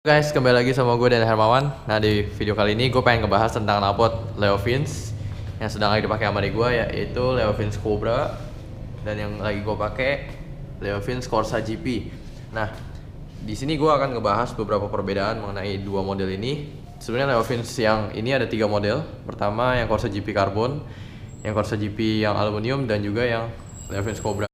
Guys, kembali lagi sama gue dan Hermawan. Nah, di video kali ini gue pengen ngebahas tentang knalpot Leovins yang sedang lagi dipakai sama adik gue, yaitu Leovins Cobra, dan yang lagi gue pakai Leovins Corsa GP. Nah, di sini gue akan ngebahas beberapa perbedaan mengenai dua model ini. Sebenarnya Leovins yang ini ada 3 model. Pertama yang Corsa GP Carbon, yang Corsa GP yang aluminium, dan juga yang Leovins Cobra.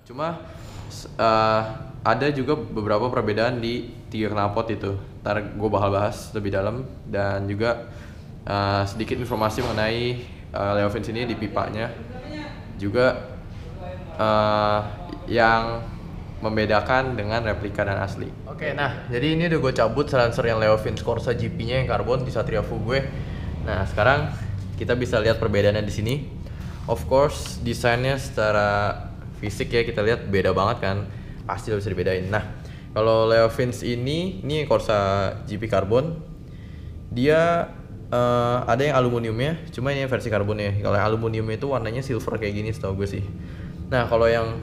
Cuma ada juga beberapa perbedaan di 3 knalpot itu. Ntar gue bakal bahas lebih dalam, dan juga sedikit informasi mengenai Leovins ini di pipanya. Juga yang membedakan dengan replika dan asli. Oke, nah jadi ini udah gue cabut silencer yang Leovins Corsa GP-nya yang karbon di Satria Fu gue. Nah sekarang kita bisa lihat perbedaannya di sini. Of course desainnya secara fisik ya kita lihat beda banget kan, pasti bisa dibedain. Nah kalau Leovins ini Corsa GP Carbon, dia ada yang aluminiumnya, cuma ini versi karbonnya. Kalau yang aluminium itu warnanya silver kayak gini setahu gue sih. Nah kalau yang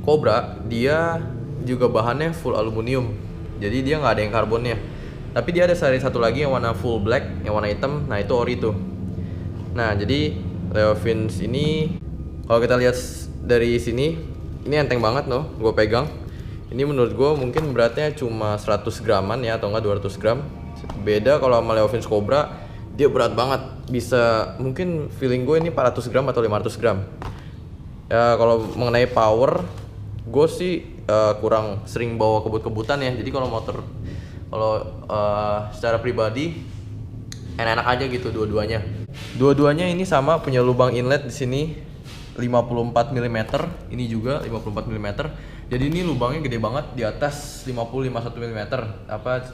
Cobra dia juga bahannya full aluminium, jadi dia nggak ada yang karbonnya. Tapi dia ada seri satu lagi yang warna full black, yang warna hitam. Nah itu ori tuh. Nah jadi Leovins ini kalau kita lihat dari sini, ini enteng banget loh, gue pegang. Ini menurut gue mungkin beratnya cuma 100 graman ya, atau enggak 200 gram. Beda kalau sama Leovins Cobra, dia berat banget. Bisa, mungkin feeling gue ini 400 gram atau 500 gram. Ya kalau mengenai power, gue sih kurang sering bawa kebut-kebutan ya. Jadi kalau motor, secara pribadi enak-enak aja gitu dua-duanya. Dua-duanya ini sama punya lubang inlet di sini 54 mm, ini juga 54 mm. Jadi ini lubangnya gede banget di atas 51 mm.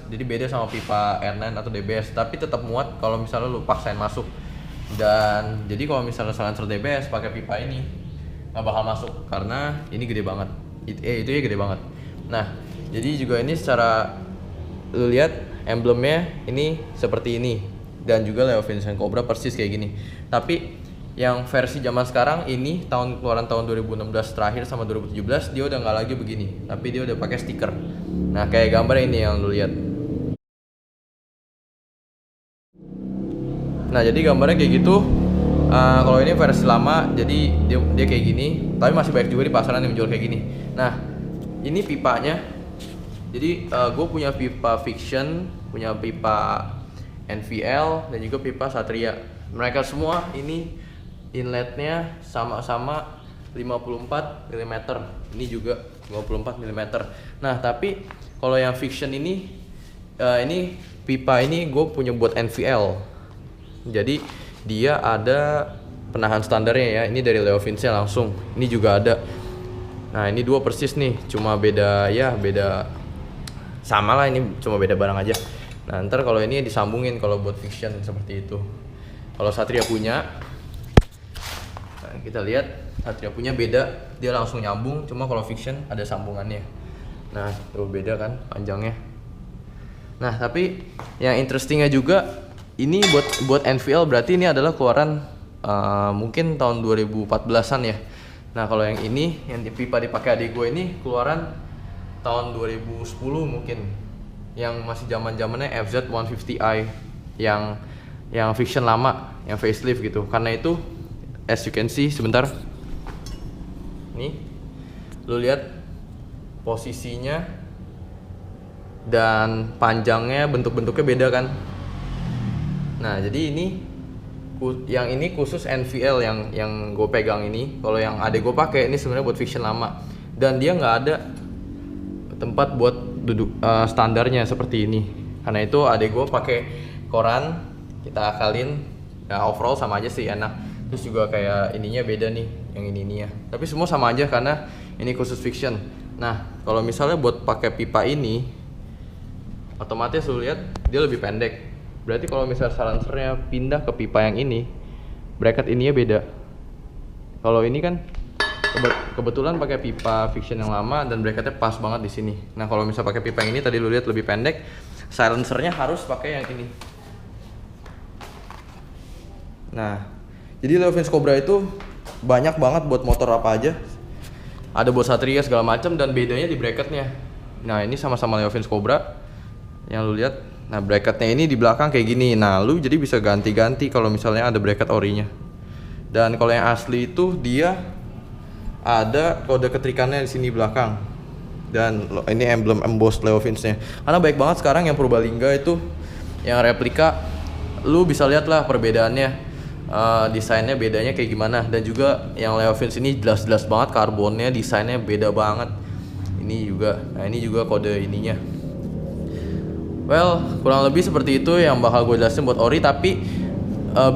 Jadi beda sama pipa R9 atau DBS, tapi tetap muat kalau misalnya lu paksain masuk. Dan jadi kalau misalnya silencer DBS pakai pipa ini nggak bakal masuk karena ini gede banget. Itu ya gede banget. Nah, jadi juga ini secara lu lihat emblemnya ini seperti ini, dan juga Leovins dan Cobra persis kayak gini. Tapi yang versi zaman sekarang ini keluaran tahun 2016 terakhir sama 2017 dia udah nggak lagi begini, tapi dia udah pakai stiker. Nah kayak gambar ini yang lu lihat. Nah jadi gambarnya kayak gitu. Kalau ini versi lama, jadi dia kayak gini, tapi masih banyak juga di pasaran yang menjual kayak gini. Nah ini pipanya. Jadi gue punya pipa Fiction, punya pipa NVL, dan juga pipa Satria. Mereka semua ini inletnya sama-sama 54 mm. Ini juga 54 mm. Nah tapi kalau yang Fiction ini pipa ini gue punya buat NVL. Jadi dia ada penahan standarnya ya. Ini dari Leovinsnya langsung. Ini juga ada. Nah ini dua persis nih, cuma beda sama lah, ini cuma beda barang aja. Nah ntar kalau ini disambungin kalau buat Fiction seperti itu. Kalau Satria punya, kita lihat Satria punya beda, dia langsung nyambung. Cuma kalau Fiction ada sambungannya. Nah tuh beda kan panjangnya. Nah tapi yang interestingnya juga, ini buat NVL berarti ini adalah keluaran mungkin tahun 2014an ya. Nah kalau yang ini yang pipa dipakai adik gue ini keluaran tahun 2010 mungkin, yang masih zamannya FZ150i yang Fiction lama, yang facelift gitu. Karena itu as you can see, sebentar nih lu lihat posisinya dan panjangnya, bentuk-bentuknya beda kan. Nah jadi yang ini khusus NVL yang gue pegang ini. Kalau yang adek gue pakai ini sebenarnya buat Fiction lama, dan dia nggak ada tempat buat duduk standarnya seperti ini. Karena itu adek gue pakai koran, kita akalin ya, overall sama aja sih, enak. Terus juga kayak ininya beda nih, yang ini ya. Tapi semua sama aja karena ini khusus Fiction. Nah, kalau misalnya buat pakai pipa ini, otomatis lu lihat dia lebih pendek. Berarti kalau misalnya silencernya pindah ke pipa yang ini, bracket ininya beda. Kalau ini kan kebetulan pakai pipa Fiction yang lama dan bracketnya pas banget di sini. Nah, kalau misalnya pakai pipa yang ini tadi lu lihat lebih pendek, silencernya harus pakai yang ini. Nah, jadi Leo Vince Cobra itu banyak banget buat motor apa aja. Ada buat Satria segala macam, dan bedanya di bracketnya. Nah, ini sama-sama Leo Vince Cobra yang lu lihat. Nah, bracketnya ini di belakang kayak gini. Nah, lu jadi bisa ganti-ganti kalau misalnya ada bracket orinya. Dan kalau yang asli itu dia ada kode ketrikannya di sini belakang. Dan ini emblem embossed Leo Vince-nya. Karena baik banget sekarang yang Purbalingga itu yang replika, lu bisa lihat lah perbedaannya. Desainnya bedanya kayak gimana. Dan juga yang Leo Vince ini jelas-jelas banget karbonnya, desainnya beda banget. Ini juga, nah ini juga kode ininya. Well, kurang lebih seperti itu yang bakal gue jelasin buat ori. Tapi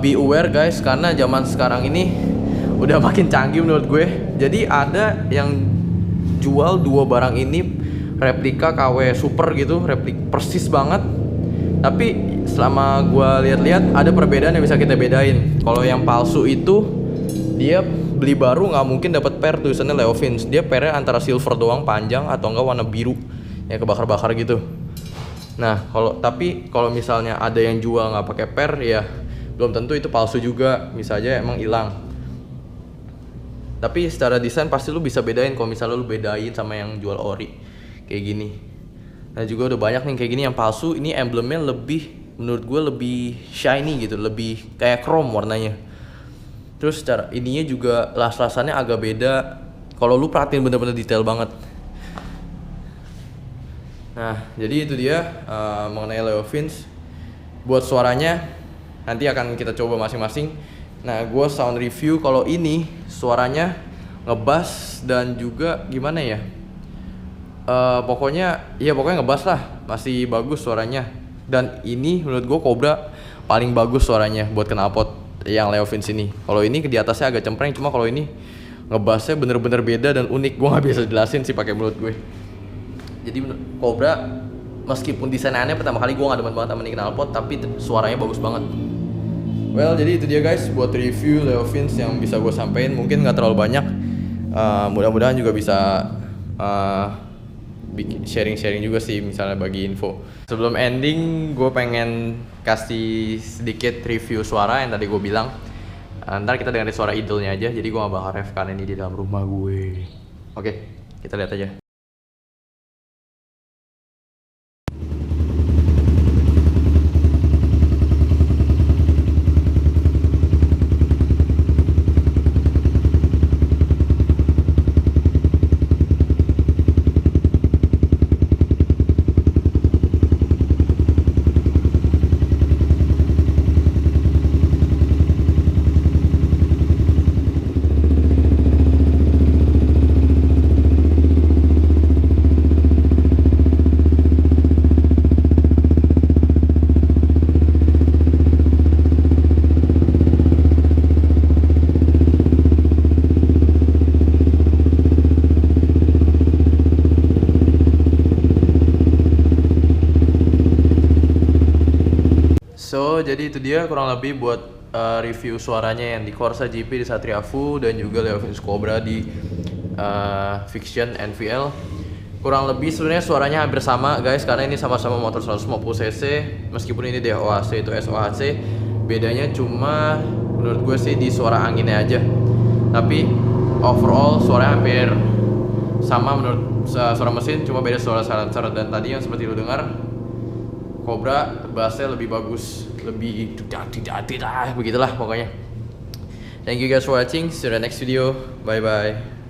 be aware guys, karena zaman sekarang ini udah makin canggih menurut gue. Jadi ada yang jual dua barang ini replika KW super gitu, replika persis banget. Tapi selama gue lihat-lihat ada perbedaan yang bisa kita bedain. Kalau yang palsu itu dia beli baru nggak mungkin dapat per tulisannya Leo Vince. Dia pernya antara silver doang panjang atau enggak warna biru yang kebakar-bakar gitu. Nah, kalau misalnya ada yang jual nggak pakai per, ya belum tentu itu palsu juga. Bisa aja emang hilang. Tapi secara desain pasti lu bisa bedain kalau misalnya lu bedain sama yang jual ori kayak gini. Nah, juga udah banyak nih kayak gini yang palsu. Ini emblemnya lebih, menurut gue lebih shiny gitu, lebih kayak chrome warnanya. Terus cara ininya juga las-lasannya agak beda. Kalau lu perhatiin bener-bener detail banget. Nah, jadi itu dia mengenai Leo Vince. Buat suaranya nanti akan kita coba masing-masing. Nah, gue sound review kalau ini suaranya ngebass dan juga gimana ya? Pokoknya ngebass lah, masih bagus suaranya. Dan ini menurut gue Cobra paling bagus suaranya buat knalpot yang Leo Vince ini. Kalau ini di atasnya agak cempreng, cuma kalau ini ngebassnya bener-bener beda dan unik. Gue nggak bisa jelasin sih pakai mulut gue. Jadi Cobra meskipun desainnya aneh, pertama kali gue nggak demen banget sama ini knalpot, tapi suaranya bagus banget. Well, jadi itu dia guys buat review Leo Vince yang bisa gue sampein. Mungkin nggak terlalu banyak. Mudah-mudahan juga bisa sharing-sharing juga sih, misalnya bagi info. Sebelum ending, gue pengen kasih sedikit review suara yang tadi gue bilang. Ntar kita dengerin suara idolnya aja, jadi gue gak bakal refkan ini di dalam rumah gue. Oke, kita lihat aja. So, jadi itu dia kurang lebih buat review suaranya yang di Corsa GP di Satria Fu dan juga Leo Vince Cobra di Fiction NVL. Kurang lebih sebenarnya suaranya hampir sama guys, karena ini sama-sama motor 150cc. Meskipun ini DOAC itu SOHC, bedanya cuma menurut gue sih di suara anginnya aja. Tapi overall suaranya hampir sama menurut suara mesin, cuma beda suara silencer. Dan tadi yang seperti lu dengar, Cobra bassnya lebih bagus, lebih begitulah pokoknya. Thank you guys for watching. See you in the next video. Bye bye.